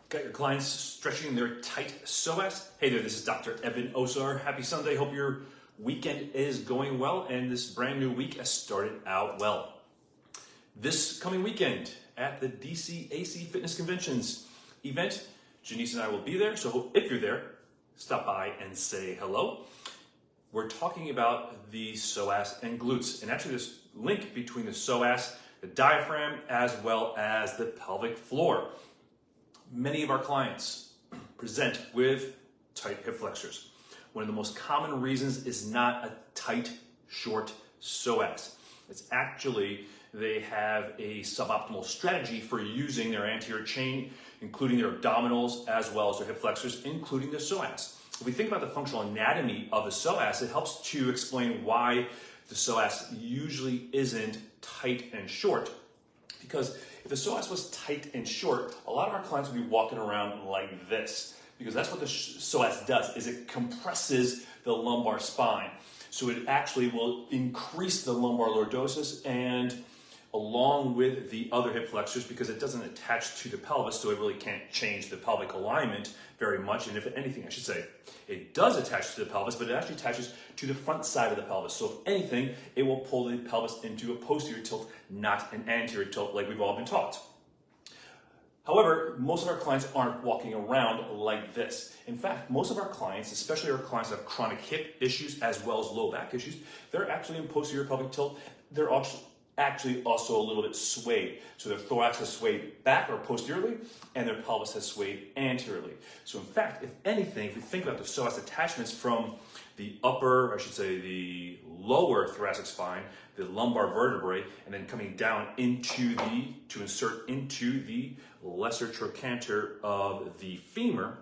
Got your clients stretching their tight psoas? Hey there, this is Dr. Evan Osar. Happy Sunday. Hope your weekend is going well and this brand new week has started out well. This coming weekend at the DC AC Fitness Conventions event, Janice and I will be there. So if you're there, stop by and say hello. We're talking about the psoas and glutes, and actually this link between the psoas, the diaphragm, as well as the pelvic floor. Many of our clients present with tight hip flexors. One of the most common reasons is not a tight, short psoas. It's actually they have a suboptimal strategy for using their anterior chain, including their abdominals, as well as their hip flexors, including the psoas. If we think about the functional anatomy of the psoas, it helps to explain why the psoas usually isn't tight and short. Because if the psoas was tight and short, a lot of our clients would be walking around like this, because that's what the psoas does, is it compresses the lumbar spine. So it actually will increase the lumbar lordosis and along with the other hip flexors, because it doesn't attach to the pelvis, so it really can't change the pelvic alignment very much. And if anything, I should say, it does attach to the pelvis, but it actually attaches to the front side of the pelvis. So if anything, it will pull the pelvis into a posterior tilt, not an anterior tilt like we've all been taught. However, most of our clients aren't walking around like this. In fact, most of our clients, especially our clients that have chronic hip issues as well as low back issues, they're actually in posterior pelvic tilt. They're actually also a little bit swayed. So their thorax has swayed back or posteriorly, and their pelvis has swayed anteriorly. So in fact, if anything, if you think about the psoas attachments from the upper, I should say the lower thoracic spine, the lumbar vertebrae, and then coming down into to insert into the lesser trochanter of the femur,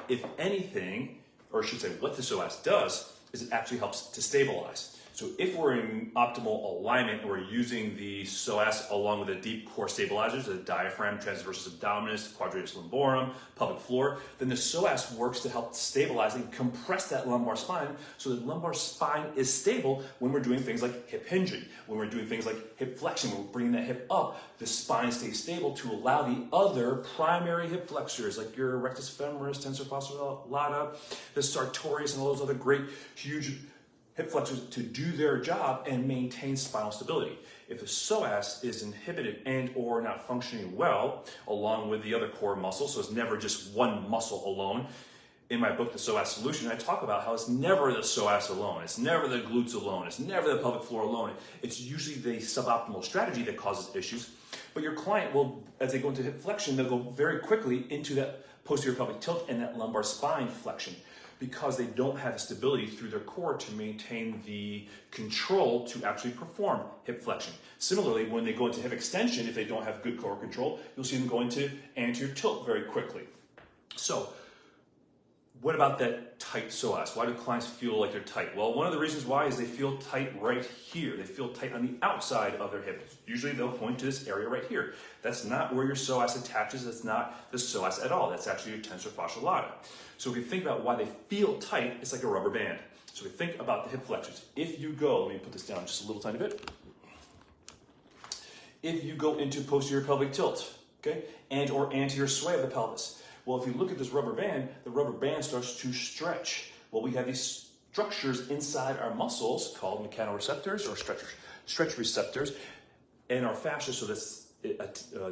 if anything, or I should say what the psoas does, is it actually helps to stabilize. So if we're in optimal alignment and we're using the psoas along with the deep core stabilizers, the diaphragm, transversus abdominis, quadratus lumborum, pelvic floor, then the psoas works to help stabilize and compress that lumbar spine so the lumbar spine is stable when we're doing things like hip hinging, when we're doing things like hip flexion, when we're bringing that hip up, the spine stays stable to allow the other primary hip flexors like your rectus femoris, tensor fasciae lata, the sartorius, and all those other great, huge hip flexors to do their job and maintain spinal stability. If the psoas is inhibited and or not functioning well, along with the other core muscles, so it's never just one muscle alone. In my book, The Psoas Solution, I talk about how it's never the psoas alone, it's never the glutes alone, it's never the pelvic floor alone. It's usually the suboptimal strategy that causes issues. But your client will, as they go into hip flexion, they'll go very quickly into that posterior pelvic tilt and that lumbar spine flexion, because they don't have stability through their core to maintain the control to actually perform hip flexion. Similarly, when they go into hip extension, if they don't have good core control, you'll see them go into anterior tilt very quickly. So, what about that tight psoas? Why do clients feel like they're tight? Well, one of the reasons why is they feel tight right here. They feel tight on the outside of their hip. Usually they'll point to this area right here. That's not where your psoas attaches. That's not the psoas at all. That's actually your tensor fasciae lata. So if you think about why they feel tight, it's like a rubber band. So we think about the hip flexors. If you go, let me put this down just a little tiny bit. If you go into posterior pelvic tilt, okay, and or anterior sway of the pelvis, well, if you look at this rubber band, the rubber band starts to stretch. Well, we have these structures inside our muscles called mechanoreceptors or stretch receptors and our fascia. So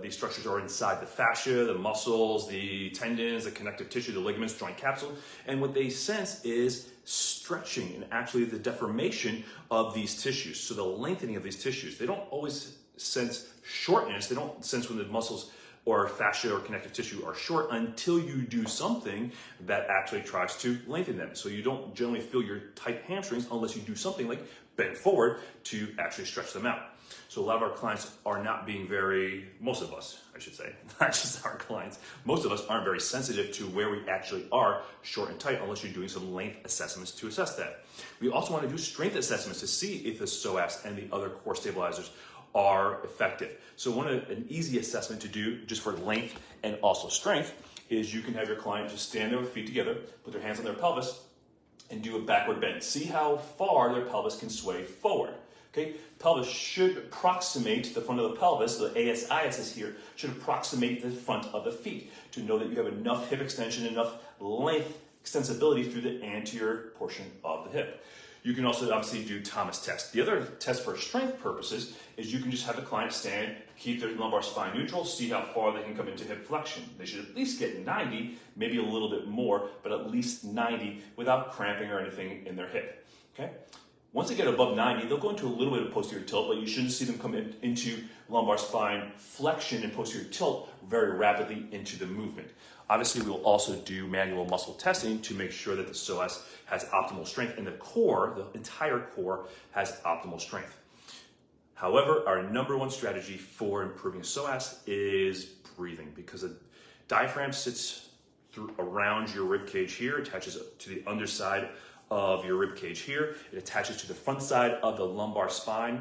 these structures are inside the fascia, the muscles, the tendons, the connective tissue, the ligaments, joint capsule. And what they sense is stretching and actually the deformation of these tissues. So the lengthening of these tissues. They don't always sense shortness. They don't sense when the muscles or fascia or connective tissue are short until you do something that actually tries to lengthen them. So you don't generally feel your tight hamstrings unless you do something like bend forward to actually stretch them out. So a lot of our clients are not being most of us, I should say, not just our clients, most of us aren't very sensitive to where we actually are short and tight unless you're doing some length assessments to assess that. We also want to do strength assessments to see if the psoas and the other core stabilizers are effective. So an easy assessment to do just for length and also strength is you can have your client just stand there with feet together, put their hands on their pelvis, and do a backward bend. See how far their pelvis can sway forward. Okay, pelvis should approximate the front of the pelvis, the ASI here, should approximate the front of the feet to know that you have enough hip extension, enough length, extensibility through the anterior portion of the hip. You can also obviously do Thomas test. The other test for strength purposes is you can just have the client stand, keep their lumbar spine neutral, see how far they can come into hip flexion. They should at least get 90, maybe a little bit more, but at least 90 without cramping or anything in their hip. Okay? Once they get above 90, they'll go into a little bit of posterior tilt, but you shouldn't see them come into lumbar spine flexion and posterior tilt very rapidly into the movement. Obviously, we will also do manual muscle testing to make sure that the psoas has optimal strength and the core, the entire core, has optimal strength. However, our number one strategy for improving psoas is breathing, because the diaphragm sits around your rib cage here, attaches to the underside of your rib cage here. It attaches to the front side of the lumbar spine.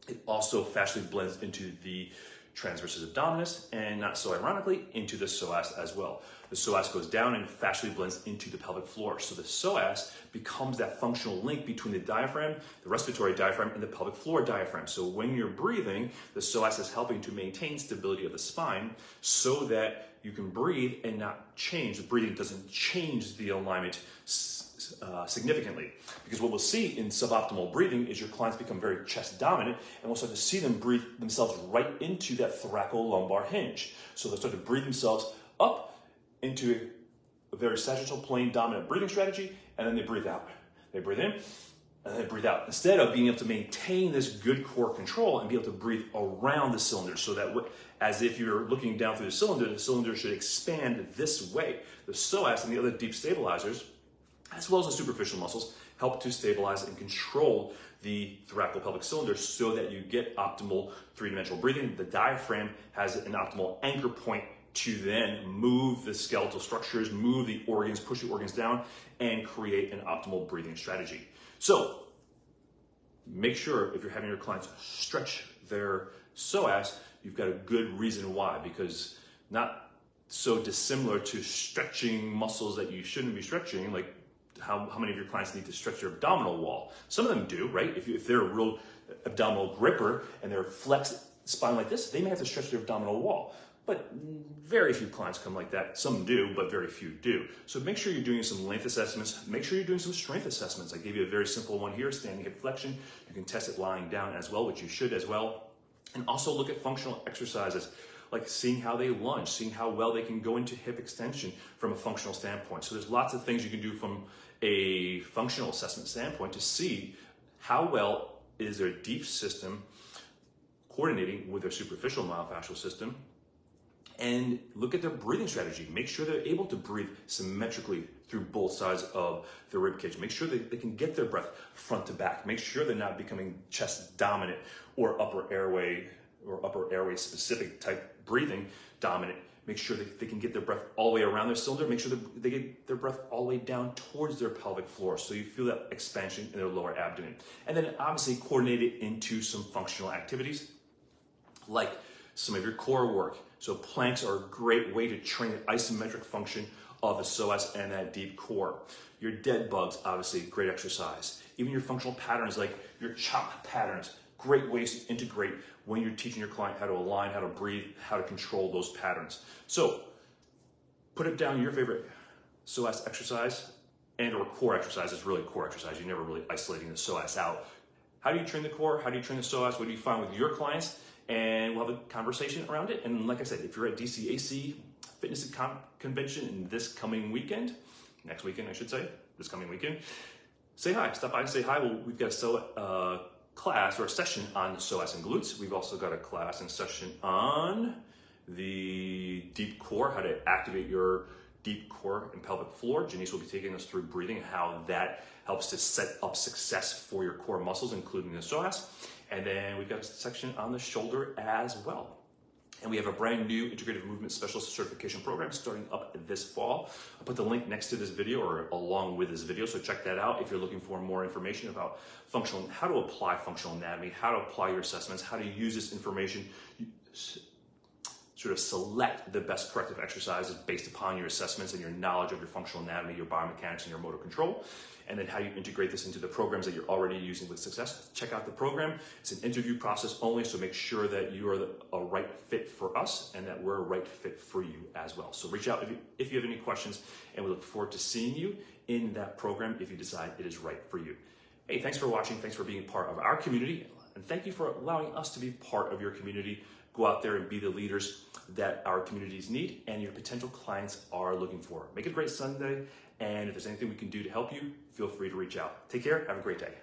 It also fascially blends into the transversus abdominis, and not so ironically, into the psoas as well. The psoas goes down and fascially blends into the pelvic floor. So the psoas becomes that functional link between the diaphragm, the respiratory diaphragm, and the pelvic floor diaphragm. So when you're breathing, the psoas is helping to maintain stability of the spine so that you can breathe and not change. The breathing doesn't change the alignment significantly. Because what we'll see in suboptimal breathing is your clients become very chest dominant, and we'll start to see them breathe themselves right into that thoracolumbar hinge. So they'll start to breathe themselves up into a very sagittal plane dominant breathing strategy, and then they breathe out. They breathe in, and they breathe out. Instead of being able to maintain this good core control and be able to breathe around the cylinder, so that as if you're looking down through the cylinder should expand this way. The psoas and the other deep stabilizers, as well as the superficial muscles, help to stabilize and control the thoracolpelvic cylinder so that you get optimal three-dimensional breathing. The diaphragm has an optimal anchor point to then move the skeletal structures, move the organs, push the organs down, and create an optimal breathing strategy. So make sure if you're having your clients stretch their psoas, you've got a good reason why, because not so dissimilar to stretching muscles that you shouldn't be stretching, like how many of your clients need to stretch their abdominal wall? Some of them do, right? If they're a real abdominal gripper and they're flexed spine like this, they may have to stretch their abdominal wall. But very few clients come like that. Some do, but very few do. So make sure you're doing some length assessments. Make sure you're doing some strength assessments. I gave you a very simple one here, standing hip flexion. You can test it lying down as well, which you should as well. And also look at functional exercises, like seeing how they lunge, seeing how well they can go into hip extension from a functional standpoint. So there's lots of things you can do from a functional assessment standpoint to see how well is their deep system coordinating with their superficial myofascial system, and look at their breathing strategy. Make sure they're able to breathe symmetrically through both sides of the rib cage. Make sure that they can get their breath front to back. Make sure they're not becoming chest dominant or upper airway specific type breathing dominant. Make sure that they can get their breath all the way around their cylinder. Make sure that they get their breath all the way down towards their pelvic floor, so you feel that expansion in their lower abdomen. And then obviously coordinate it into some functional activities, like some of your core work. So planks are a great way to train the isometric function of the psoas and that deep core. Your dead bugs, obviously, great exercise. Even your functional patterns, like your chop patterns, great ways to integrate when you're teaching your client how to align, how to breathe, how to control those patterns. So put it down your favorite psoas exercise and or core exercise. Is really core exercise. You're never really isolating the psoas out. How do you train the core? How do you train the psoas? What do you find with your clients? And we'll have a conversation around it. And like I said, if you're at DCAC Fitness Convention in this coming weekend, next weekend I should say, this coming weekend, say hi, stop by and say hi. We've got a class or a session on psoas and glutes. We've also got a class and session on the deep core, how to activate your deep core and pelvic floor. Janice will be taking us through breathing and how that helps to set up success for your core muscles, including the psoas. And then we've got a section on the shoulder as well. And we have a brand new integrative movement specialist certification program starting up this fall. I'll put the link next to this video or along with this video, so check that out if you're looking for more information about how to apply functional anatomy, how to apply your assessments, how to use this information sort of select the best corrective exercises based upon your assessments and your knowledge of your functional anatomy, your biomechanics, and your motor control, and then how you integrate this into the programs that you're already using with success. Check out the program. It's an interview process only, so make sure that you are a right fit for us and that we're a right fit for you as well. So reach out if you have any questions, and we look forward to seeing you in that program if you decide it is right for you. Hey, thanks for watching. Thanks for being a part of our community, and thank you for allowing us to be part of your community. Go out there and be the leaders that our communities need and your potential clients are looking for. Make it a great Sunday, and if there's anything we can do to help you, feel free to reach out. Take care. Have a great day.